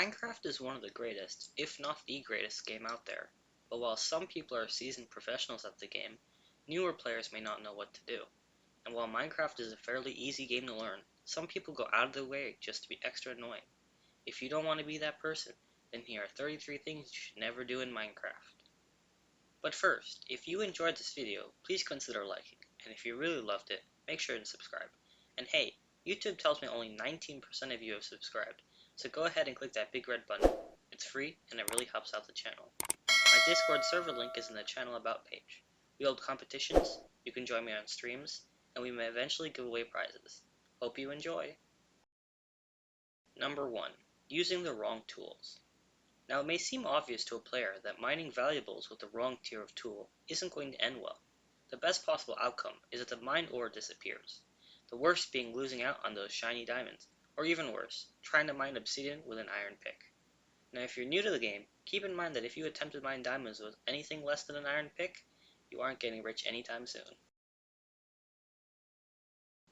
Minecraft is one of the greatest, if not the greatest, game out there, but while some people are seasoned professionals at the game, newer players may not know what to do. And while Minecraft is a fairly easy game to learn, some people go out of their way just to be extra annoying. If you don't want to be that person, then here are 33 things you should never do in Minecraft. But first, if you enjoyed this video, please consider liking, and if you really loved it, make sure to subscribe. And hey, YouTube tells me only 19% of you have subscribed, so go ahead and click that big red button. It's free and it really helps out the channel. My Discord server link is in the channel about page. We hold competitions, you can join me on streams, and we may eventually give away prizes. Hope you enjoy! Number 1. Using the wrong tools. Now it may seem obvious to a player that mining valuables with the wrong tier of tool isn't going to end well. The best possible outcome is that the mined ore disappears. The worst being losing out on those shiny diamonds, or even worse, trying to mine obsidian with an iron pick. Now if you're new to the game, keep in mind that if you attempt to mine diamonds with anything less than an iron pick, you aren't getting rich anytime soon.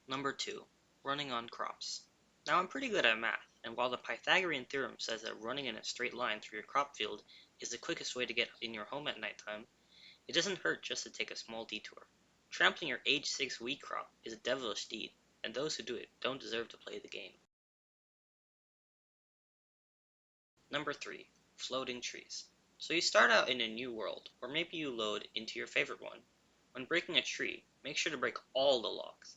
Number 2. Running on crops. Now I'm pretty good at math, and while the Pythagorean theorem says that running in a straight line through your crop field is the quickest way to get in your home at nighttime, it doesn't hurt just to take a small detour. Trampling your age 6 wheat crop is a devilish deed, and those who do it don't deserve to play the game. Number 3. Floating trees. So you start out in a new world, or maybe you load into your favorite one. When breaking a tree, make sure to break all the logs.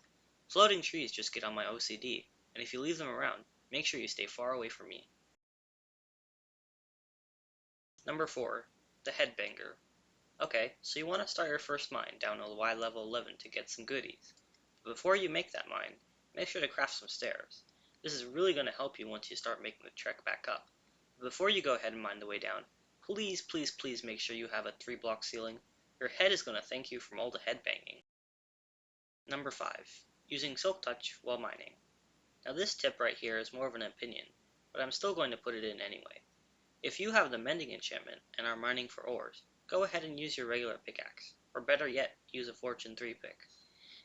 Floating trees just get on my OCD, and if you leave them around, make sure you stay far away from me. Number 4. The Headbanger. Okay, so you want to start your first mine down to Y level 11 to get some goodies. But before you make that mine, make sure to craft some stairs. This is really going to help you once you start making the trek back up. But before you go ahead and mine the way down, please make sure you have a 3-block ceiling. Your head is going to thank you from all the headbanging. Number 5. Using Silk Touch while mining. Now this tip right here is more of an opinion, but I'm still going to put it in anyway. If you have the Mending enchantment and are mining for ores, go ahead and use your regular pickaxe, or better yet, use a Fortune 3 pick.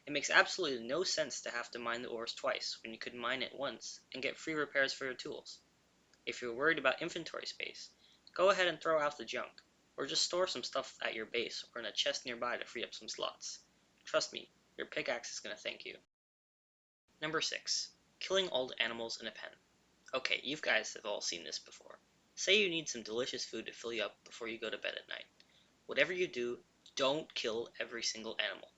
It makes absolutely no sense to have to mine the ores twice when you could mine it once and get free repairs for your tools. If you're worried about inventory space, go ahead and throw out the junk, or just store some stuff at your base or in a chest nearby to free up some slots. Trust me, your pickaxe is going to thank you. Number 6. Killing all the animals in a pen. Okay, you guys have all seen this before. Say you need some delicious food to fill you up before you go to bed at night. Whatever you do, don't kill every single animal.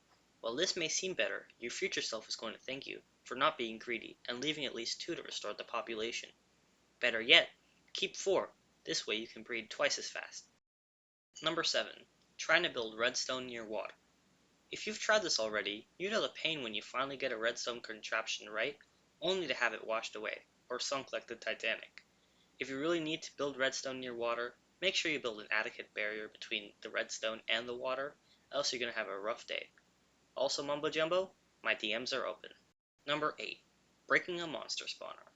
While this may seem better, your future self is going to thank you for not being greedy and leaving at least 2 to restore the population. Better yet, keep 4. This way you can breed twice as fast. Number 7. Trying to build redstone near water. If you've tried this already, you know the pain when you finally get a redstone contraption right, only to have it washed away, or sunk like the Titanic. If you really need to build redstone near water, make sure you build an adequate barrier between the redstone and the water, else you're going to have a rough day. Also Mumbo Jumbo, my DMs are open. Number 8. Breaking a monster spawner.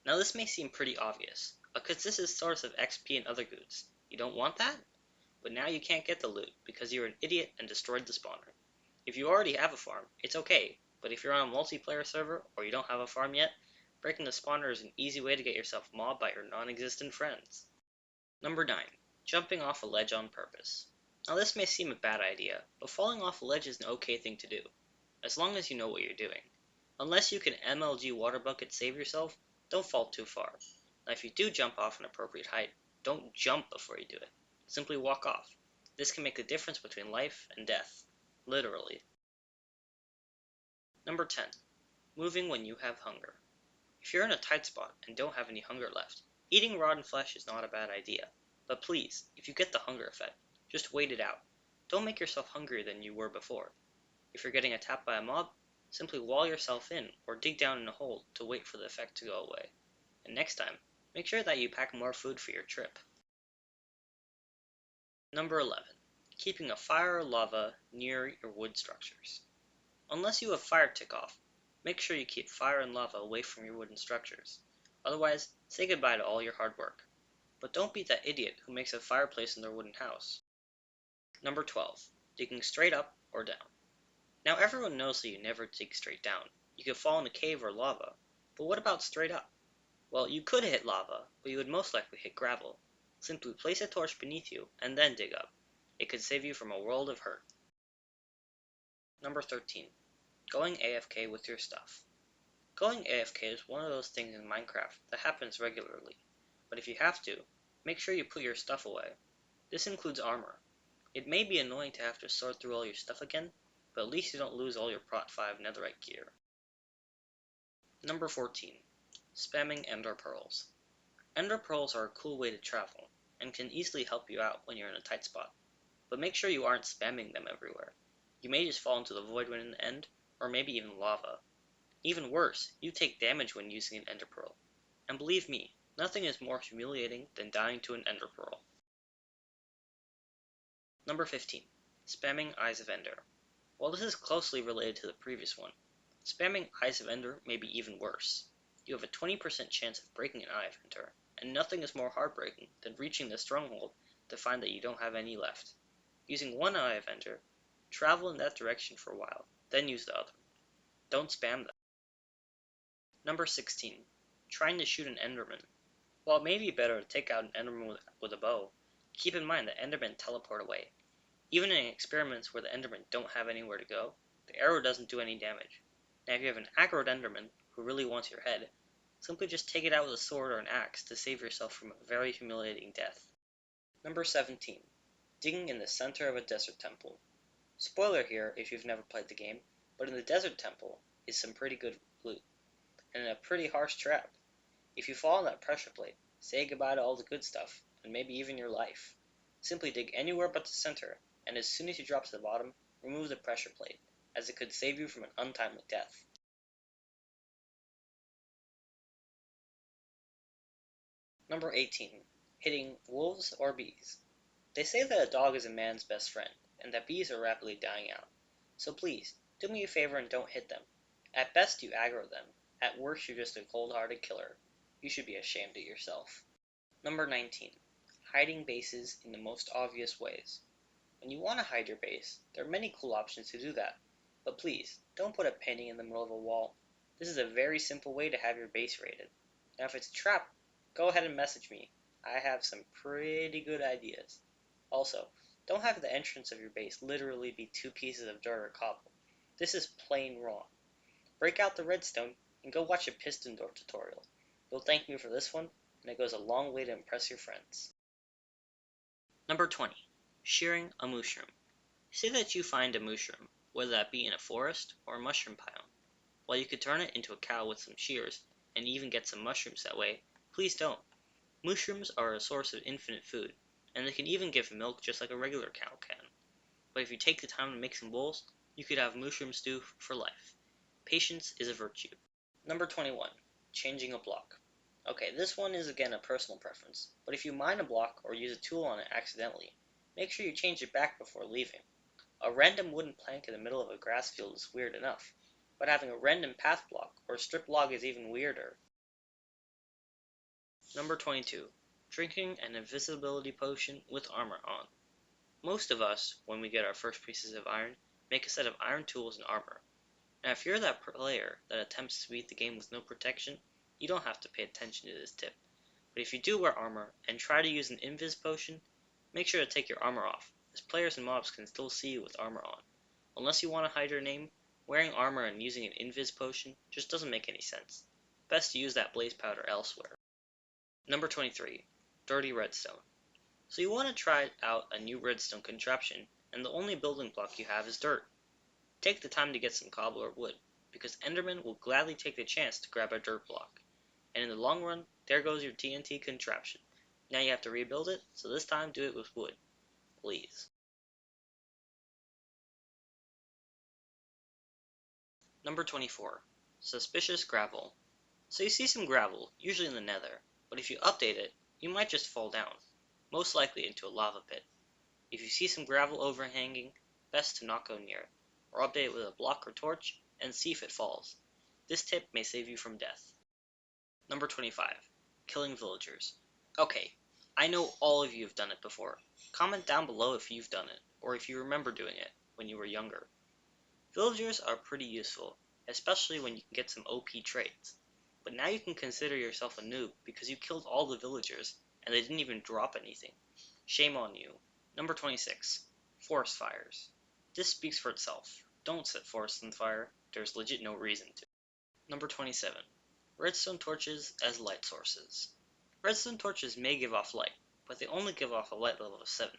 Now this may seem pretty obvious, because this is source of XP and other goods. You don't want that? But now you can't get the loot, because you're an idiot and destroyed the spawner. If you already have a farm, it's okay, but if you're on a multiplayer server, or you don't have a farm yet, breaking the spawner is an easy way to get yourself mobbed by your non-existent friends. Number 9. Jumping off a ledge on purpose. Now this may seem a bad idea, but falling off a ledge is an okay thing to do, as long as you know what you're doing. Unless you can MLG water bucket save yourself, don't fall too far. Now if you do jump off an appropriate height, don't jump before you do it. Simply walk off. This can make the difference between life and death. Literally. Number 10. Moving when you have hunger. If you're in a tight spot and don't have any hunger left, eating rotten flesh is not a bad idea. But please, if you get the hunger effect, just wait it out. Don't make yourself hungrier than you were before. If you're getting attacked by a mob, simply wall yourself in or dig down in a hole to wait for the effect to go away. And next time, make sure that you pack more food for your trip. Number 11. Keeping a fire or lava near your wood structures. Unless you have fire tick off, make sure you keep fire and lava away from your wooden structures. Otherwise, say goodbye to all your hard work. But don't be that idiot who makes a fireplace in their wooden house. Number 12. Digging straight up or down. Now everyone knows that you never dig straight down. You could fall in a cave or lava. But what about straight up? Well, you could hit lava, but you would most likely hit gravel. Simply place a torch beneath you and then dig up. It could save you from a world of hurt. Number 13. Going AFK with your stuff. Going AFK is one of those things in Minecraft that happens regularly, but if you have to, make sure you put your stuff away. This includes armor. It may be annoying to have to sort through all your stuff again, but at least you don't lose all your Prot 5 netherite gear. Number 14. Spamming ender pearls. Ender pearls are a cool way to travel, and can easily help you out when you're in a tight spot, but make sure you aren't spamming them everywhere. You may just fall into the void when in the end, or maybe even lava. Even worse, you take damage when using an ender pearl, and believe me, nothing is more humiliating than dying to an ender pearl. Number 15. Spamming Eyes of Ender. While this is closely related to the previous one, spamming Eyes of Ender may be even worse. You have a 20% chance of breaking an Eye of Ender, and nothing is more heartbreaking than reaching the stronghold to find that you don't have any left. Using one Eye of Ender, travel in that direction for a while, then use the other. Don't spam them. Number 16. Trying to shoot an Enderman. While it may be better to take out an Enderman with a bow, keep in mind that Endermen teleport away. Even in experiments where the Endermen don't have anywhere to go, the arrow doesn't do any damage. Now if you have an aggroed Enderman who really wants your head, simply just take it out with a sword or an axe to save yourself from a very humiliating death. Number 17. Digging in the center of a desert temple. Spoiler here if you've never played the game, but in the desert temple is some pretty good loot, and a pretty harsh trap. If you fall on that pressure plate, say goodbye to all the good stuff, and maybe even your life. Simply dig anywhere but the center, and as soon as you drop to the bottom, remove the pressure plate, as it could save you from an untimely death. Number 18. Hitting wolves or bees. They say that a dog is a man's best friend, and that bees are rapidly dying out. So please, do me a favor and don't hit them. At best you aggro them, at worst you're just a cold-hearted killer. You should be ashamed of yourself. Number 19. Hiding bases in the most obvious ways. When you want to hide your base, there are many cool options to do that, but please, don't put a painting in the middle of a wall. This is a very simple way to have your base raided. Now if it's a trap, go ahead and message me. I have some pretty good ideas. Also, don't have the entrance of your base literally be 2 pieces of dirt or cobble. This is plain wrong. Break out the redstone and go watch a piston door tutorial. You'll thank me for this one, and it goes a long way to impress your friends. Number 20. Shearing a mushroom. Say that you find a mushroom, whether that be in a forest or a mushroom pile. While you could turn it into a cow with some shears, and even get some mushrooms that way, please don't. Mushrooms are a source of infinite food, and they can even give milk just like a regular cow can. But if you take the time to make some bowls, you could have mushroom stew for life. Patience is a virtue. Number 21. Changing a block. Okay, this one is again a personal preference, but if you mine a block or use a tool on it accidentally, make sure you change it back before leaving. A random wooden plank in the middle of a grass field is weird enough, but having a random path block or a strip log is even weirder. Number 22. Drinking an invisibility potion with armor on. Most of us, when we get our first pieces of iron, make a set of iron tools and armor. Now if you're that player that attempts to beat the game with no protection, you don't have to pay attention to this tip. But if you do wear armor and try to use an invis potion, make sure to take your armor off, as players and mobs can still see you with armor on. Unless you want to hide your name, wearing armor and using an invis potion just doesn't make any sense. Best to use that blaze powder elsewhere. Number 23. Dirty redstone. So you want to try out a new redstone contraption, and the only building block you have is dirt. Take the time to get some cobble or wood, because Endermen will gladly take the chance to grab a dirt block. And in the long run, there goes your TNT contraption. Now you have to rebuild it, so this time do it with wood. Please. Number 24. Suspicious gravel. So you see some gravel, usually in the nether, but if you update it, you might just fall down, most likely into a lava pit. If you see some gravel overhanging, best to not go near it, or update it with a block or torch and see if it falls. This tip may save you from death. Number 25. Killing villagers. Okay, I know all of you have done it before. Comment down below if you've done it, or if you remember doing it when you were younger. Villagers are pretty useful, especially when you can get some OP traits. But now you can consider yourself a noob because you killed all the villagers and they didn't even drop anything. Shame on you. Number 26. Forest fires. This speaks for itself. Don't set forests on fire. There's legit no reason to. Number 27. Redstone torches as light sources. Redstone torches may give off light, but they only give off a light level of 7,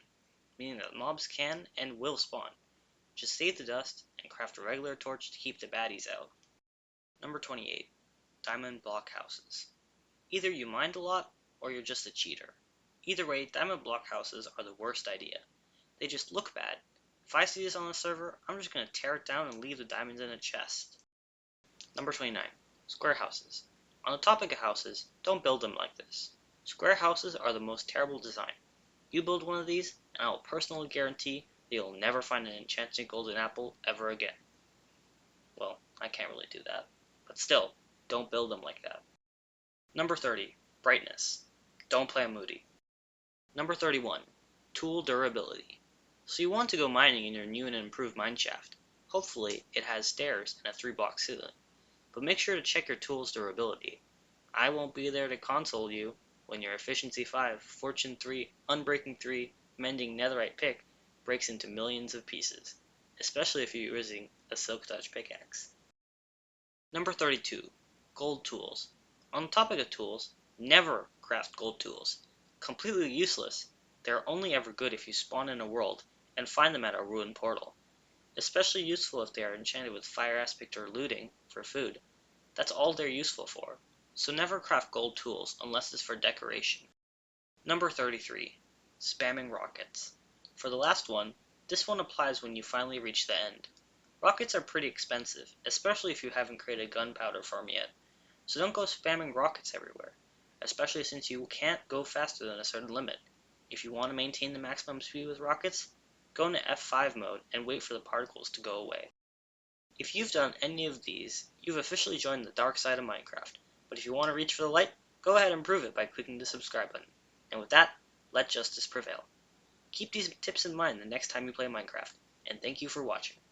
meaning that mobs can and will spawn. Just save the dust and craft a regular torch to keep the baddies out. Number 28. Diamond block houses. Either you mined a lot, or you're just a cheater. Either way, diamond block houses are the worst idea. They just look bad. If I see this on the server, I'm just going to tear it down and leave the diamonds in a chest. Number 29. Square houses. On the topic of houses, don't build them like this. Square houses are the most terrible design. You build one of these, and I will personally guarantee that you'll never find an enchanted golden apple ever again. Well, I can't really do that. But still, don't build them like that. Number 30. Brightness. Don't play a moody. Number 31. Tool durability. So you want to go mining in your new and improved mineshaft. Hopefully, it has stairs and a 3-block ceiling. But make sure to check your tool's durability. I won't be there to console you when your Efficiency 5, Fortune 3, Unbreaking 3, Mending Netherite pick breaks into millions of pieces, especially if you're using a Silk Touch pickaxe. Number 32. Gold tools. On the topic of tools, never craft gold tools. Completely useless. They are only ever good if you spawn in a world and find them at a ruined portal. Especially useful if they are enchanted with fire aspect or looting for food. That's all they're useful for. So never craft gold tools unless it's for decoration. Number 33. Spamming rockets. For the last one, this one applies when you finally reach the end. Rockets are pretty expensive, especially if you haven't created a gunpowder farm yet. So don't go spamming rockets everywhere, especially since you can't go faster than a certain limit. If you want to maintain the maximum speed with rockets, go into F5 mode and wait for the particles to go away. If you've done any of these, you've officially joined the dark side of Minecraft, but if you want to reach for the light, go ahead and prove it by clicking the subscribe button. And with that, let justice prevail. Keep these tips in mind the next time you play Minecraft, and thank you for watching.